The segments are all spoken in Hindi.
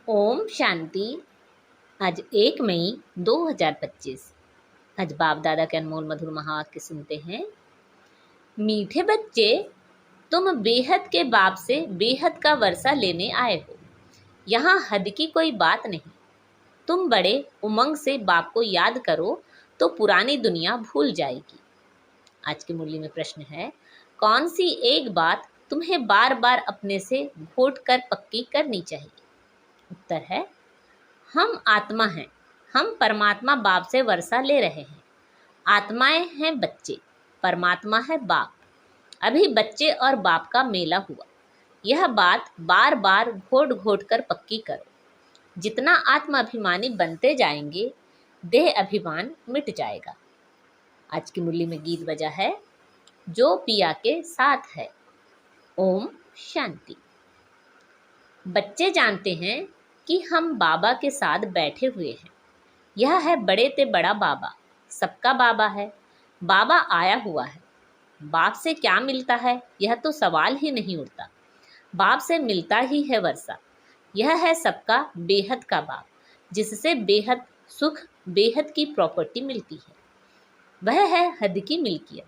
ओम शांति। आज 1 मई 2025। आज बाप दादा के अनमोल मधुर महावाक्य सुनते हैं। मीठे बच्चे, तुम बेहद के बाप से बेहद का वर्षा लेने आए हो। यहाँ हद की कोई बात नहीं। तुम बड़े उमंग से बाप को याद करो तो पुरानी दुनिया भूल जाएगी। आज की मुरली में प्रश्न है, कौन सी एक बात तुम्हें बार बार अपने से घोट कर पक्की करनी चाहिए? उत्तर है, हम आत्मा हैं। हम परमात्मा बाप से वर्षा ले रहे हैं। आत्माएं हैं बच्चे, परमात्मा है बाप। अभी बच्चे और बाप का मेला हुआ। यह बात बार बार घोट घोट कर पक्की करो। जितना आत्मा अभिमानी बनते जाएंगे, देह अभिमान मिट जाएगा। आज की मुरली में गीत बजा है, जो पिया के साथ है। ओम शांति। बच्चे जानते हैं कि हम बाबा के साथ बैठे हुए हैं। यह है बड़े ते बड़ा बाबा, सबका बाबा है। बाबा आया हुआ है। बाप से क्या मिलता है, यह तो सवाल ही नहीं उठता। बाप से मिलता ही है वर्षा। यह है सबका बेहद का बाप, जिससे बेहद सुख, बेहद की प्रॉपर्टी मिलती है। वह है हद की मिल्कियत।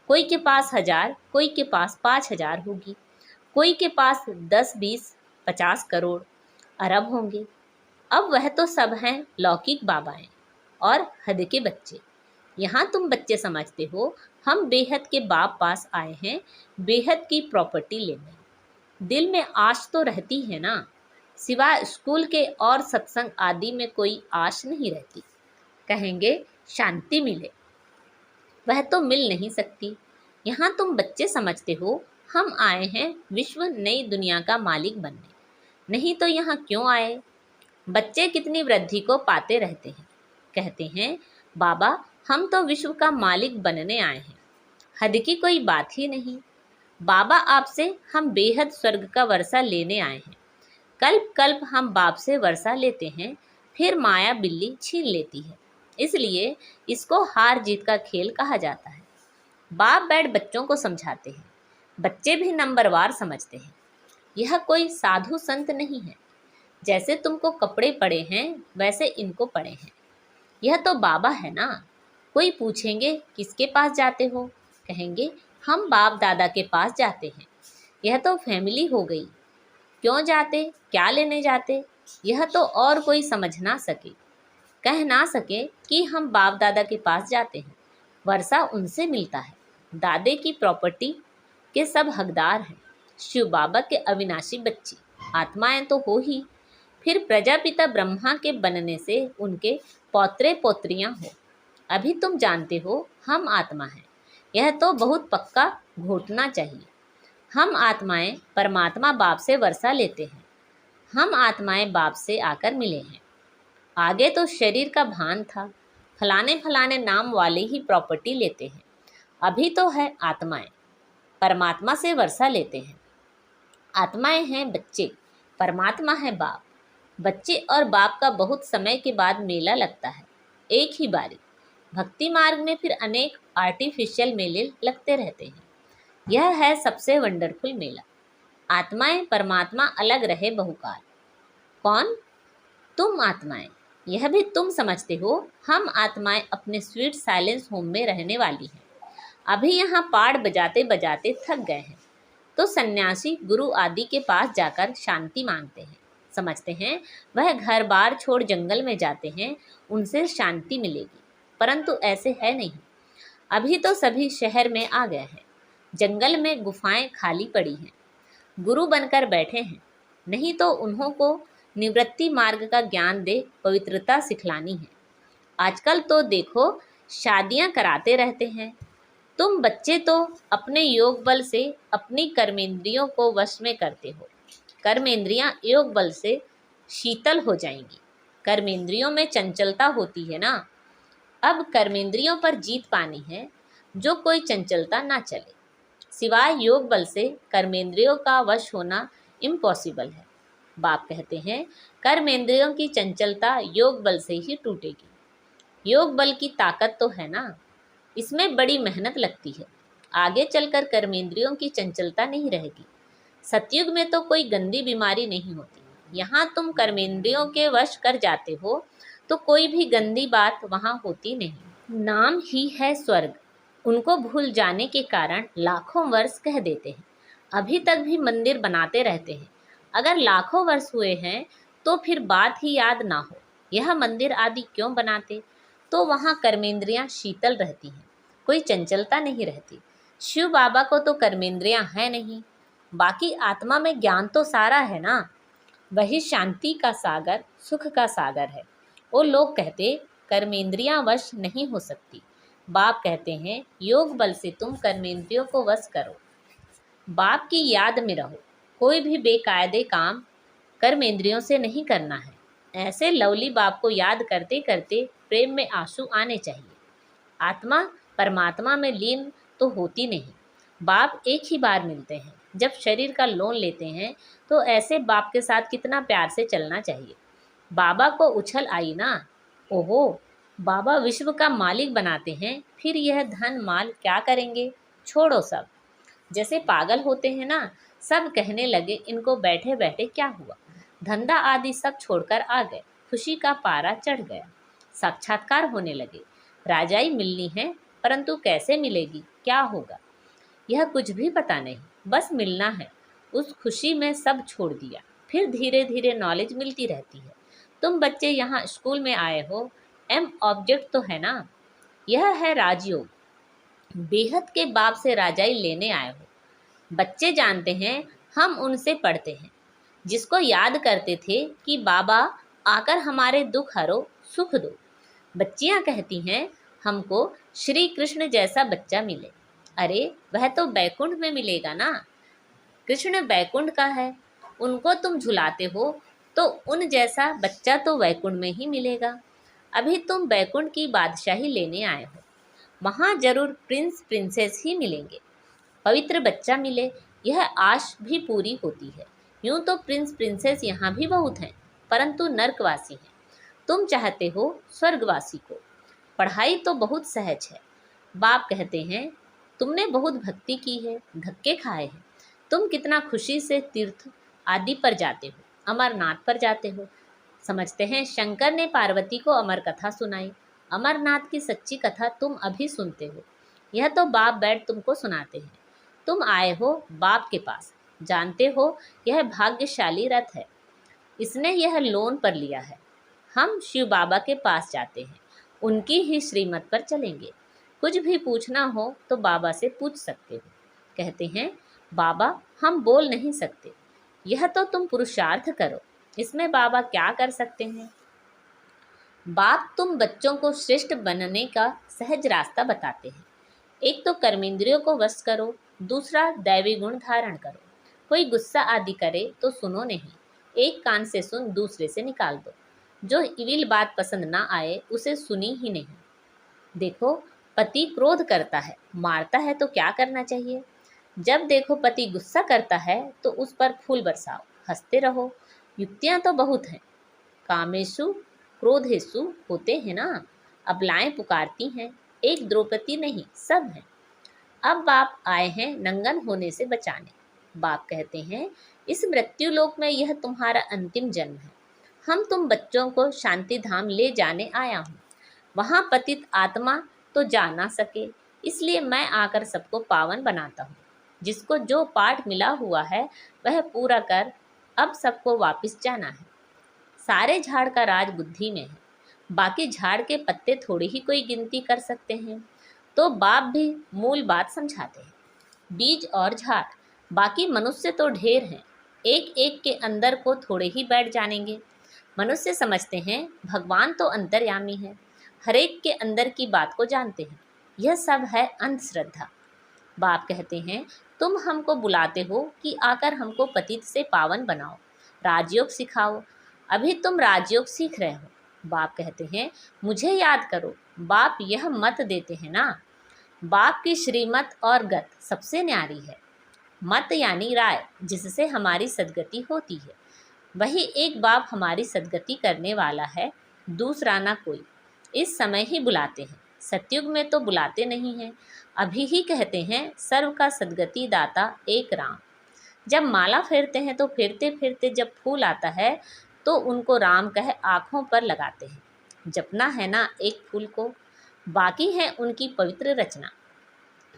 कोई के पास 1000, कोई के पास 5000 होगी, कोई के पास 10, 20, 50 करोड़, अरब होंगे। अब वह तो सब हैं लौकिक बाबाएं और हद के बच्चे। यहाँ तुम बच्चे समझते हो हम बेहद के बाप पास आए हैं बेहद की प्रॉपर्टी लेने। दिल में आश तो रहती है ना, सिवाय स्कूल के और सत्संग आदि में कोई आश नहीं रहती। कहेंगे शांति मिले, वह तो मिल नहीं सकती। यहाँ तुम बच्चे समझते हो हम आए हैं विश्व नई दुनिया का मालिक बनने। नहीं तो यहाँ क्यों आए? बच्चे कितनी वृद्धि को पाते रहते हैं। कहते हैं, बाबा हम तो विश्व का मालिक बनने आए हैं। हद की कोई बात ही नहीं। बाबा आपसे हम बेहद स्वर्ग का वर्षा लेने आए हैं। कल्प कल्प हम बाप से वर्षा लेते हैं, फिर माया बिल्ली छीन लेती है। इसलिए इसको हार जीत का खेल कहा जाता है। बाप बैठ बच्चों को समझाते हैं। बच्चे भी नंबरवार समझते हैं। यह कोई साधु संत नहीं है। जैसे तुमको कपड़े पड़े हैं वैसे इनको पड़े हैं। यह तो बाबा है ना। कोई पूछेंगे किसके पास जाते हो? कहेंगे हम बाप दादा के पास जाते हैं। यह तो फैमिली हो गई। क्यों जाते, क्या लेने जाते, यह तो और कोई समझ ना सके, कह ना सके कि हम बाप दादा के पास जाते हैं। वर्षा उनसे मिलता है। दादे की प्रॉपर्टी के सब हकदार हैं। शिव बाबा के अविनाशी बच्चे आत्माएं तो हो ही, फिर प्रजापिता ब्रह्मा के बनने से उनके पौत्रे पौत्रियां हो। अभी तुम जानते हो हम आत्मा हैं। यह तो बहुत पक्का घोटना चाहिए। हम आत्माएं परमात्मा बाप से वर्षा लेते हैं। हम आत्माएं बाप से आकर मिले हैं। आगे तो शरीर का भान था, फलाने फलाने नाम वाले ही प्रॉपर्टी लेते हैं। अभी तो है आत्माएं परमात्मा से वर्षा लेते हैं। आत्माएं हैं बच्चे, परमात्मा है बाप। बच्चे और बाप का बहुत समय के बाद मेला लगता है, एक ही बारी। भक्ति मार्ग में फिर अनेक आर्टिफिशियल मेले लगते रहते हैं। यह है सबसे वंडरफुल मेला। आत्माएं परमात्मा अलग रहे बहुकाल। कौन? तुम आत्माएं। यह भी तुम समझते हो हम आत्माएं अपने स्वीट साइलेंस होम में रहने वाली हैं। अभी यहाँ पाड़ बजाते बजाते थक गए हैं तो सन्यासी गुरु आदि के पास जाकर शांति मांगते हैं। समझते हैं वह घर बार छोड़ जंगल में जाते हैं, उनसे शांति मिलेगी, परंतु ऐसे है नहीं। अभी तो सभी शहर में आ गए हैं। जंगल में गुफाएं खाली पड़ी हैं। गुरु बनकर बैठे हैं। नहीं तो उन्हों को निवृत्ति मार्ग का ज्ञान दे पवित्रता सिखलानी है। आजकल तो देखो शादियां कराते रहते हैं। तुम बच्चे तो अपने योग बल से अपनी कर्मेंद्रियों को वश में करते हो। कर्मेंद्रियां योग बल से शीतल हो जाएंगी। कर्मेंद्रियों में चंचलता होती है ना। अब कर्मेंद्रियों पर जीत पानी है, जो कोई चंचलता ना चले। सिवाय योग बल से कर्मेंद्रियों का वश होना इम्पॉसिबल है। बाप कहते हैं कर्मेंद्रियों की चंचलता योग बल से ही टूटेगी। योग बल की ताकत तो है ना, इसमें बड़ी मेहनत लगती है। आगे चलकर कर्मेंद्रियों की चंचलता नहीं रहेगी। सतयुग में तो कोई गंदी बीमारी नहीं होती। यहाँ तुम कर्मेंद्रियों के वश कर जाते हो तो कोई भी गंदी बात वहाँ होती नहीं। नाम ही है स्वर्ग, उनको भूल जाने के कारण लाखों वर्ष कह देते हैं। अभी तक भी मंदिर बनाते रहते हैं। अगर लाखों वर्ष हुए हैं तो फिर बात ही याद ना हो, यह मंदिर आदि क्यों बनाते? तो वहाँ कर्मेंद्रियाँ शीतल रहती हैं, कोई चंचलता नहीं रहती। शिव बाबा को तो कर्मेंद्रियाँ हैं नहीं, बाकी आत्मा में ज्ञान तो सारा है ना। वही शांति का सागर, सुख का सागर है। वो लोग कहते कर्मेंद्रियाँ वश नहीं हो सकती। बाप कहते हैं योग बल से तुम कर्मेंद्रियों को वश करो, बाप की याद में रहो। कोई भी बेकायदे काम कर्मेंद्रियों से नहीं करना है। ऐसे लवली बाप को याद करते करते प्रेम में आंसू आने चाहिए। आत्मा परमात्मा में लीन तो होती नहीं। बाप एक ही बार मिलते हैं। जब शरीर का लोन लेते हैं तो ऐसे बाप के साथ कितना प्यार से चलना चाहिए। बाबा को उछल आई ना। ओहो, बाबा विश्व का मालिक बनाते हैं, फिर यह धन माल क्या करेंगे? छोड़ो सब। जैसे पागल होते हैं ना। सब कहने लगे इनको बैठे बैठे क्या हुआ। धंधा आदि सब छोड़कर आ गए। खुशी का पारा चढ़ गया। साक्षात्कार होने लगे। राजाई मिलनी है, परंतु कैसे मिलेगी, क्या होगा, यह कुछ भी पता नहीं। बस मिलना है। उस खुशी में सब छोड़ दिया। फिर धीरे धीरे नॉलेज मिलती रहती है। तुम बच्चे यहाँ स्कूल में आए हो, एम ऑब्जेक्ट तो है ना। यह है राजयोग। बेहद के बाप से राजाई लेने आए हो। बच्चे जानते हैं हम उनसे पढ़ते हैं, जिसको याद करते थे कि बाबा आकर हमारे दुख हरो, सुख दो। बच्चियां कहती हैं हमको श्री कृष्ण जैसा बच्चा मिले। अरे वह तो बैकुंठ में मिलेगा ना। कृष्ण बैकुंठ का है, उनको तुम झुलाते हो तो उन जैसा बच्चा तो वैकुंठ में ही मिलेगा। अभी तुम बैकुंठ की बादशाही लेने आए हो, वहाँ जरूर प्रिंस प्रिंसेस ही मिलेंगे। पवित्र बच्चा मिले, यह आश भी पूरी होती है। यूं तो प्रिंस प्रिंसेस यहाँ भी बहुत हैं, परंतु नर्कवासी हैं। तुम चाहते हो स्वर्गवासी को। पढ़ाई तो बहुत सहज है। बाप कहते हैं तुमने बहुत भक्ति की है, धक्के खाए हैं। तुम कितना खुशी से तीर्थ आदि पर जाते हो, अमरनाथ पर जाते हो। समझते हैं शंकर ने पार्वती को अमर कथा सुनाई। अमरनाथ की सच्ची कथा तुम अभी सुनते हो। यह तो बाप बैठ तुमको सुनाते हैं। तुम आए हो बाप के पास। जानते हो यह भाग्यशाली रथ है, इसने यह लोन पर लिया है। हम शिव बाबा के पास जाते हैं, उनकी ही श्रीमत पर चलेंगे। कुछ भी पूछना हो तो बाबा से पूछ सकते हो। कहते हैं बाबा हम बोल नहीं सकते, यह तो तुम पुरुषार्थ करो, इसमें बाबा क्या कर सकते हैं। बाप तुम बच्चों को श्रेष्ठ बनने का सहज रास्ता बताते हैं। एक तो कर्मेंद्रियों को वश करो, दूसरा दैवी गुण धारण करो। कोई गुस्सा आदि करे तो सुनो नहीं, एक कान से सुन दूसरे से निकाल दो। जो इविल बात पसंद ना आए उसे सुनी ही नहीं। देखो पति क्रोध करता है, मारता है तो क्या करना चाहिए? जब देखो पति गुस्सा करता है तो उस पर फूल बरसाओ, हंसते रहो। युक्तियां तो बहुत हैं। कामेशु क्रोधेशु होते हैं ना। अबलाएं पुकारती हैं, एक द्रौपदी नहीं सब हैं। अब बाप आए हैं नंगन होने से बचाने। बाप कहते हैं इस मृत्यु लोक में यह तुम्हारा अंतिम जन्म है। हम तुम बच्चों को शांति धाम ले जाने आया हूँ। वहाँ पतित आत्मा तो जा ना सके, इसलिए मैं आकर सबको पावन बनाता हूँ। जिसको जो पाठ मिला हुआ है वह पूरा कर, अब सबको वापस जाना है। सारे झाड़ का राज बुद्धि में है, बाकी झाड़ के पत्ते थोड़ी ही कोई गिनती कर सकते हैं। तो बाप भी मूल बात समझाते हैं। बीज और झाड़, बाकी मनुष्य तो ढेर हैं, एक एक के अंदर को थोड़े ही बैठ जानेंगे। मनुष्य समझते हैं भगवान तो अंतर्यामी है, हरेक के अंदर की बात को जानते हैं। यह सब है अंधश्रद्धा। बाप कहते हैं तुम हमको बुलाते हो कि आकर हमको पतित से पावन बनाओ, राजयोग सिखाओ। अभी तुम राजयोग सीख रहे हो। बाप कहते हैं मुझे याद करो। बाप यह मत देते हैं ना, बाप की श्रीमत और गत सबसे न्यारी है। मत यानी राय, जिससे हमारी सदगति होती है। वही एक बाप हमारी सदगति करने वाला है, दूसरा ना कोई। इस समय ही बुलाते हैं, सतयुग में तो बुलाते नहीं हैं। अभी ही कहते हैं सर्व का सदगति दाता एक राम। जब माला फेरते हैं तो फेरते फेरते जब फूल आता है तो उनको राम कह आँखों पर लगाते हैं। जपना है ना एक फूल को, बाकी है उनकी पवित्र रचना।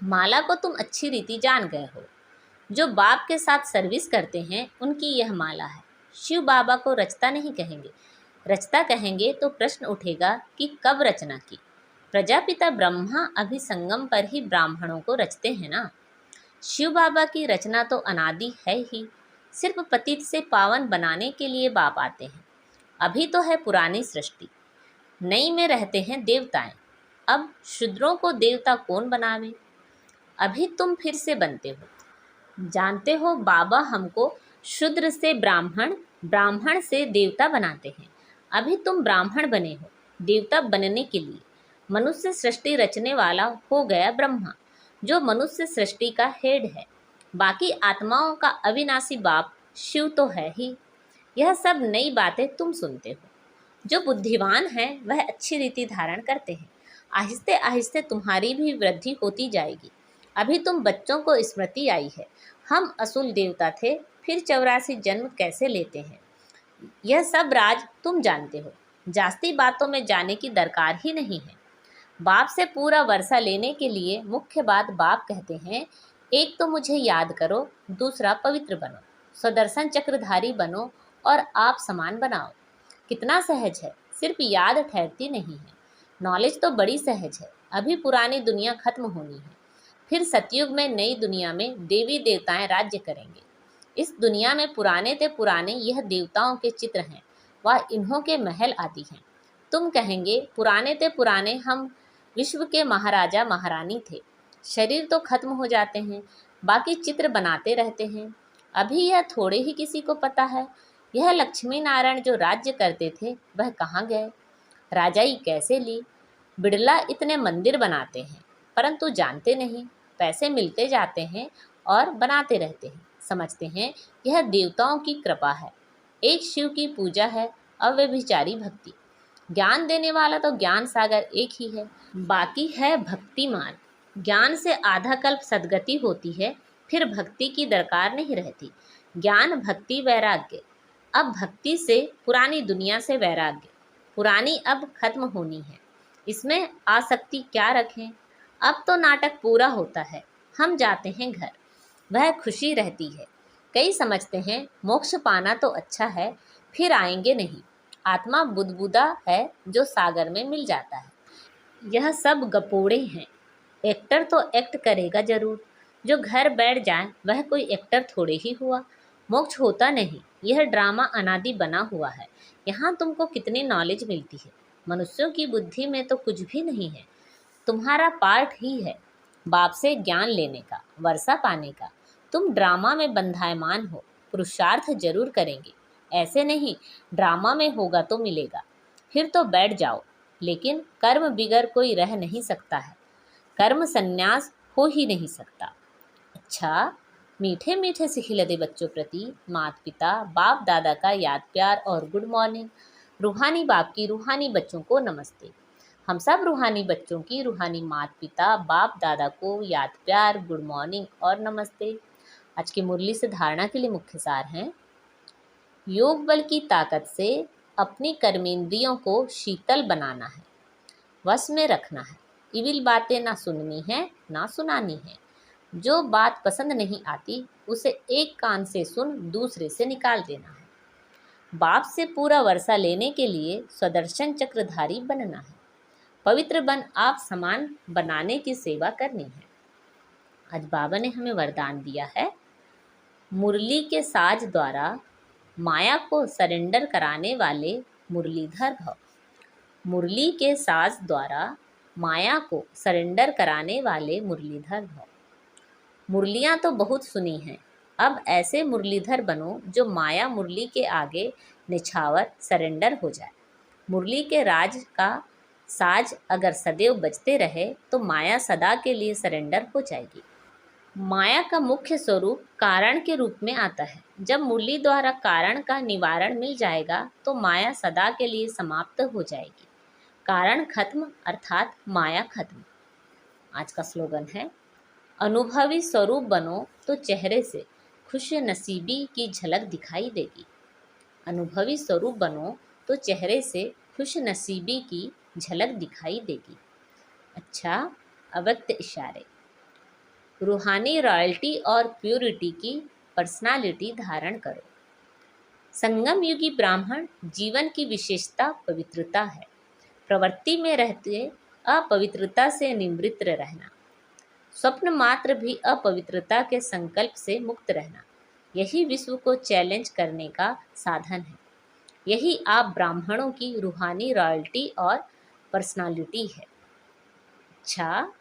माला को तुम अच्छी रीति जान गए हो। जो बाप के साथ सर्विस करते हैं उनकी यह माला है। शिव बाबा को रचता नहीं कहेंगे, रचता कहेंगे तो प्रश्न उठेगा कि कब रचना की। प्रजापिता ब्रह्मा अभी संगम पर ही ब्राह्मणों को रचते हैं ना। शिव बाबा की रचना तो अनादि है ही, सिर्फ पतित से पावन बनाने के लिए बाप आते हैं। अभी तो है पुरानी सृष्टि, नई में रहते हैं देवताएं। अब शूद्रों को देवता कौन बनावे। अभी तुम फिर से बनते हो। जानते हो बाबा हमको शूद्र से ब्राह्मण, ब्राह्मण से देवता बनाते हैं। अभी तुम ब्राह्मण बने हो देवता बनने के लिए। मनुष्य सृष्टि रचने वाला हो गया ब्रह्मा, जो मनुष्य सृष्टि का हेड है। बाकी आत्माओं का अविनाशी बाप शिव तो है ही। यह सब नई बातें तुम सुनते हो। जो बुद्धिमान है वह अच्छी रीति धारण करते हैं। आहिस्ते आहिस्ते तुम्हारी भी वृद्धि होती जाएगी। अभी तुम बच्चों को स्मृति आई है, हम असुल देवता थे, फिर 84 जन्म कैसे लेते हैं। यह सब राज तुम जानते हो। जास्ती बातों में जाने की दरकार ही नहीं है। बाप से पूरा वर्षा लेने के लिए मुख्य बात बाप कहते हैं, एक तो मुझे याद करो, दूसरा पवित्र बनो, सुदर्शन चक्रधारी बनो और आप समान बनाओ। कितना सहज है, सिर्फ याद ठहरती नहीं है। नॉलेज तो बड़ी सहज है। अभी पुरानी दुनिया खत्म होनी है, फिर सतयुग में नई दुनिया में देवी देवताएं राज्य करेंगे। इस दुनिया में पुराने ते पुराने यह देवताओं के चित्र हैं, वह इन्हों के महल आदि हैं। तुम कहेंगे पुराने ते पुराने हम विश्व के महाराजा महारानी थे। शरीर तो खत्म हो जाते हैं, बाकी चित्र बनाते रहते हैं। अभी यह थोड़े ही किसी को पता है। यह लक्ष्मी नारायण जो राज्य करते थे वह कहाँ गए, राजाई कैसे ली। बिड़ला इतने मंदिर बनाते हैं परंतु जानते नहीं, पैसे मिलते जाते हैं और बनाते रहते हैं। समझते हैं यह देवताओं की कृपा है, एक शिव की पूजा है, अव्यभिचारी भक्ति। ज्ञान देने वाला तो ज्ञान सागर एक ही है, बाकी है भक्ति मार्ग। ज्ञान से आधा कल्प सद्गति होती है, फिर भक्ति की दरकार नहीं रहती। ज्ञान भक्ति वैराग्य। अब भक्ति से पुरानी दुनिया से वैराग्य। पुरानी अब खत्म होनी है, इसमें आसक्ति क्या रखें। अब तो नाटक पूरा होता है, हम जाते हैं घर, वह खुशी रहती है। कई समझते हैं मोक्ष पाना तो अच्छा है, फिर आएंगे नहीं। आत्मा बुदबुदा है जो सागर में मिल जाता है। यह सब गपोड़े हैं। एक्टर तो एक्ट करेगा जरूर, जो घर बैठ जाए वह कोई एक्टर थोड़े ही हुआ। मोक्ष होता नहीं, यह ड्रामा अनादि बना हुआ है। यहाँ तुमको कितनी नॉलेज मिलती है, मनुष्यों की बुद्धि में तो कुछ भी नहीं है। तुम्हारा पार्ट ही है बाप से ज्ञान लेने का, वर्षा पाने का। तुम ड्रामा में बंधायमान हो, पुरुषार्थ जरूर करेंगे। ऐसे नहीं ड्रामा में होगा तो मिलेगा, फिर तो बैठ जाओ। लेकिन कर्म बिगर कोई रह नहीं सकता है, कर्म संन्यास हो ही नहीं सकता। अच्छा, मीठे मीठे से खिलते बच्चों प्रति माता पिता बाप दादा का याद प्यार और गुड मॉर्निंग। रूहानी बाप की रूहानी बच्चों को नमस्ते। हम सब रूहानी बच्चों की रूहानी माता पिता बाप दादा को याद प्यार, गुड मॉर्निंग और नमस्ते। आज की मुरली से धारणा के लिए मुख्य सार हैं, योग बल की ताकत से अपनी कर्मेंद्रियों को शीतल बनाना है, वश में रखना है। इविल बातें ना सुननी है ना सुनानी है। जो बात पसंद नहीं आती उसे एक कान से सुन दूसरे से निकाल देना है। बाप से पूरा वर्षा लेने के लिए सुदर्शन चक्रधारी बनना है। पवित्र बन आप समान बनाने की सेवा करनी है। आज बाबा ने हमें वरदान दिया है, मुरली के साज द्वारा माया को सरेंडर कराने वाले मुरलीधर भव। मुरली के साज द्वारा माया को सरेंडर कराने वाले मुरलीधर भव। मुरलियाँ तो बहुत सुनी हैं, अब ऐसे मुरलीधर बनो जो माया मुरली के आगे निछावर सरेंडर हो जाए। मुरली के राज का साज अगर सदैव बजते रहे तो माया सदा के लिए सरेंडर हो जाएगी। माया का मुख्य स्वरूप कारण के रूप में आता है। जब मुरली द्वारा कारण का निवारण मिल जाएगा तो माया सदा के लिए समाप्त हो जाएगी। कारण खत्म अर्थात माया खत्म। आज का स्लोगन है, अनुभवी स्वरूप बनो तो चेहरे से, खुश नसीबी की झलक दिखाई देगी। अनुभवी स्वरूप बनो तो चेहरे से खुश नसीबी की झलक दिखाई देगी। अच्छा, अव्यक्त इशारे। रूहानी रॉयल्टी और प्योरिटी की पर्सनालिटी धारण करो। संगम युगी ब्राह्मण जीवन की विशेषता पवित्रता है। प्रवृत्ति में रहते अपवित्रता से निवृत्त रहना, स्वप्न मात्र भी अपवित्रता के संकल्प से मुक्त रहना, यही विश्व को चैलेंज करने का साधन है। यही आप ब्राह्मणों की रूहानी रॉयल्टी और पर्सनालिटी है। अच्छा,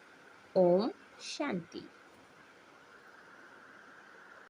ओम शांति।